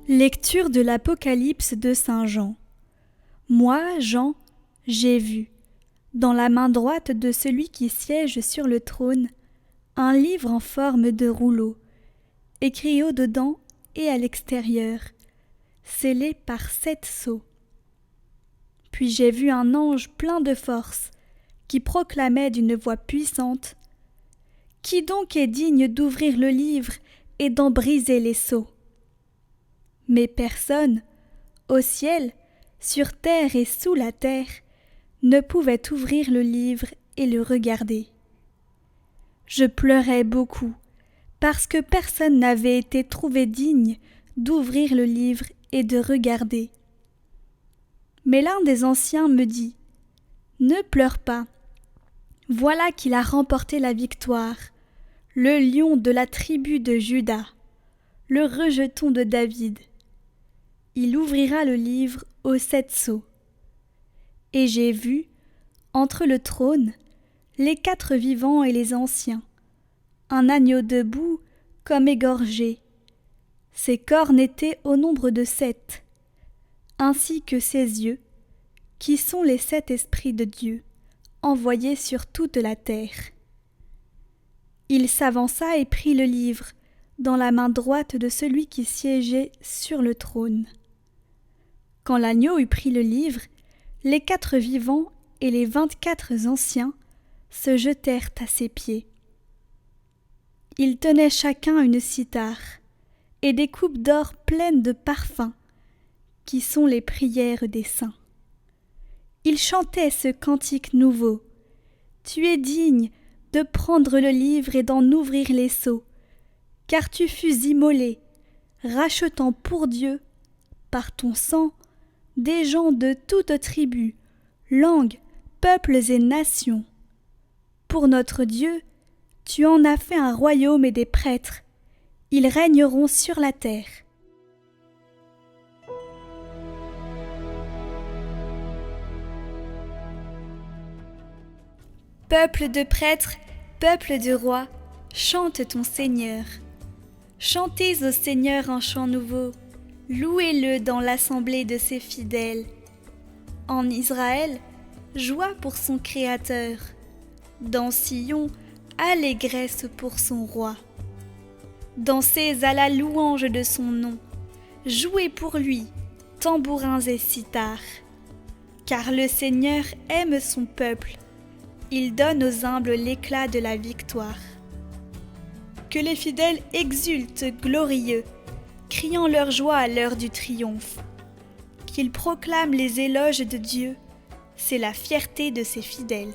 Lecture de l'Apocalypse de Saint Jean. Moi, Jean, j'ai vu, dans la main droite de celui qui siège sur le trône, un livre en forme de rouleau, écrit au-dedans et à l'extérieur, scellé par 7 sceaux. Puis j'ai vu un ange plein de force, qui proclamait d'une voix puissante : « Qui donc est digne d'ouvrir le livre et d'en briser les sceaux ? » Mais personne, au ciel, sur terre et sous la terre, ne pouvait ouvrir le livre et le regarder. Je pleurais beaucoup, parce que personne n'avait été trouvé digne d'ouvrir le livre et de regarder. Mais l'un des anciens me dit : « Ne pleure pas. Voilà qu'il a remporté la victoire, le lion de la tribu de Juda, le rejeton de David. Il ouvrira le livre aux 7 sceaux. » Et j'ai vu, entre le trône, les 4 vivants et les anciens, un agneau debout comme égorgé. Ses cornes étaient au nombre de 7, ainsi que ses yeux, qui sont les 7 esprits de Dieu, envoyés sur toute la terre. Il s'avança et prit le livre dans la main droite de celui qui siégeait sur le trône. Quand l'agneau eut pris le livre, les 4 vivants et les 24 anciens se jetèrent à ses pieds. Ils tenaient chacun une cithare et des coupes d'or pleines de parfums, qui sont les prières des saints. Ils chantaient ce cantique nouveau : « Tu es digne de prendre le livre et d'en ouvrir les sceaux, car tu fus immolé, rachetant pour Dieu, par ton sang, des gens de toutes tribus, langues, peuples et nations. Pour notre Dieu, tu en as fait un royaume et des prêtres. Ils régneront sur la terre. » Peuple de prêtres, peuple de rois, chante ton Seigneur. Chantez au Seigneur un chant nouveau, louez-le dans l'assemblée de ses fidèles. En Israël, joie pour son Créateur. Dans Sion, allégresse pour son roi. Dansez à la louange de son nom. Jouez pour lui, tambourins et cithars. Car le Seigneur aime son peuple. Il donne aux humbles l'éclat de la victoire. Que les fidèles exultent glorieux, criant leur joie à l'heure du triomphe. Qu'ils proclament les éloges de Dieu, c'est la fierté de ses fidèles.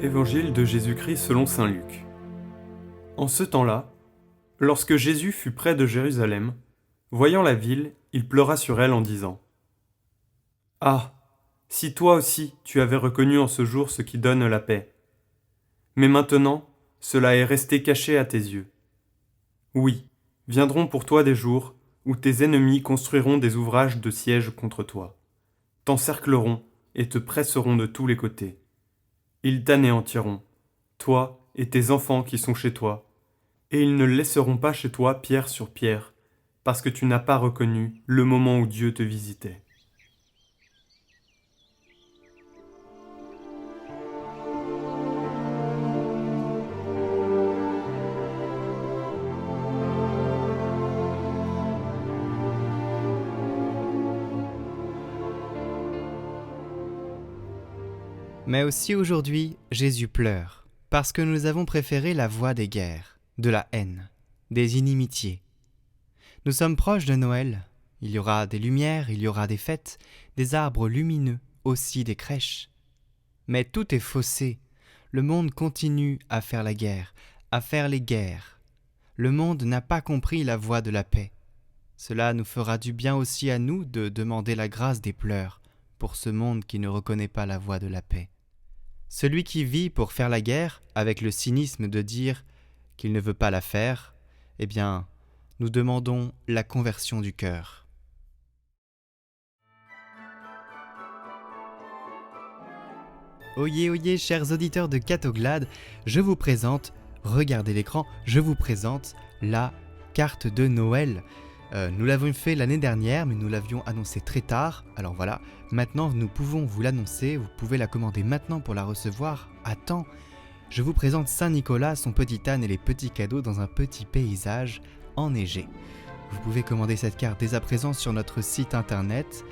Évangile de Jésus-Christ selon saint Luc. En ce temps-là, lorsque Jésus fut près de Jérusalem, voyant la ville, il pleura sur elle en disant : « Ah, si toi aussi tu avais reconnu en ce jour ce qui donne la paix. Mais maintenant, cela est resté caché à tes yeux. Oui, viendront pour toi des jours où tes ennemis construiront des ouvrages de siège contre toi, t'encercleront et te presseront de tous les côtés. Ils t'anéantiront, toi et tes enfants qui sont chez toi, et ils ne laisseront pas chez toi pierre sur pierre, parce que tu n'as pas reconnu le moment où Dieu te visitait. » Mais aussi aujourd'hui, Jésus pleure, parce que nous avons préféré la voie des guerres, de la haine, des inimitiés. Nous sommes proches de Noël, il y aura des lumières, il y aura des fêtes, des arbres lumineux, aussi des crèches. Mais tout est faussé, le monde continue à faire la guerre, à faire les guerres. Le monde n'a pas compris la voie de la paix. Cela nous fera du bien aussi à nous de demander la grâce des pleurs pour ce monde qui ne reconnaît pas la voie de la paix. Celui qui vit pour faire la guerre, avec le cynisme de dire qu'il ne veut pas la faire, eh bien, nous demandons la conversion du cœur. Oyez, oyez, chers auditeurs de Catoglade, je vous présente, regardez l'écran, je vous présente la carte de Noël. Nous l'avons fait l'année dernière, mais nous l'avions annoncé très tard. Alors voilà, maintenant nous pouvons vous l'annoncer, vous pouvez la commander maintenant pour la recevoir à temps. Je vous présente Saint-Nicolas, son petit âne et les petits cadeaux dans un petit paysage enneigé. Vous pouvez commander cette carte dès à présent sur notre site internet.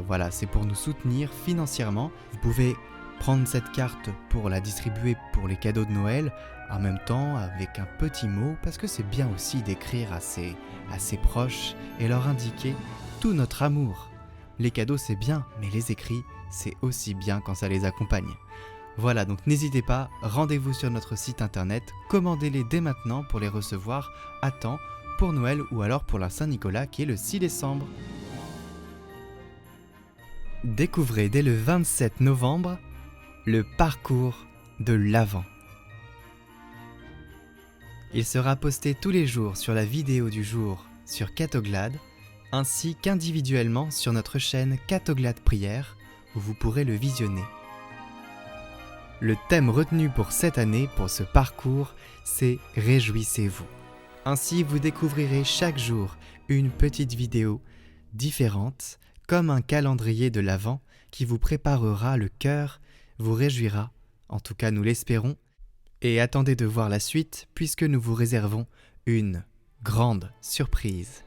Voilà, c'est pour nous soutenir financièrement. Vous pouvez prendre cette carte pour la distribuer pour les cadeaux de Noël, en même temps avec un petit mot, parce que c'est bien aussi d'écrire à ses proches et leur indiquer tout notre amour. Les cadeaux c'est bien, mais les écrits c'est aussi bien quand ça les accompagne. Voilà, donc n'hésitez pas, rendez-vous sur notre site internet, commandez-les dès maintenant pour les recevoir à temps pour Noël ou alors pour la Saint-Nicolas qui est le 6 décembre. Découvrez dès le 27 novembre le parcours de l'Avent. Il sera posté tous les jours sur la vidéo du jour sur Catoglade, ainsi qu'individuellement sur notre chaîne Catoglade Prière, où vous pourrez le visionner. Le thème retenu pour cette année, pour ce parcours, c'est « Réjouissez-vous ». Ainsi, vous découvrirez chaque jour une petite vidéo différente, comme un calendrier de l'Avent qui vous préparera le cœur, vous réjouira, en tout cas nous l'espérons, et attendez de voir la suite puisque nous vous réservons une grande surprise.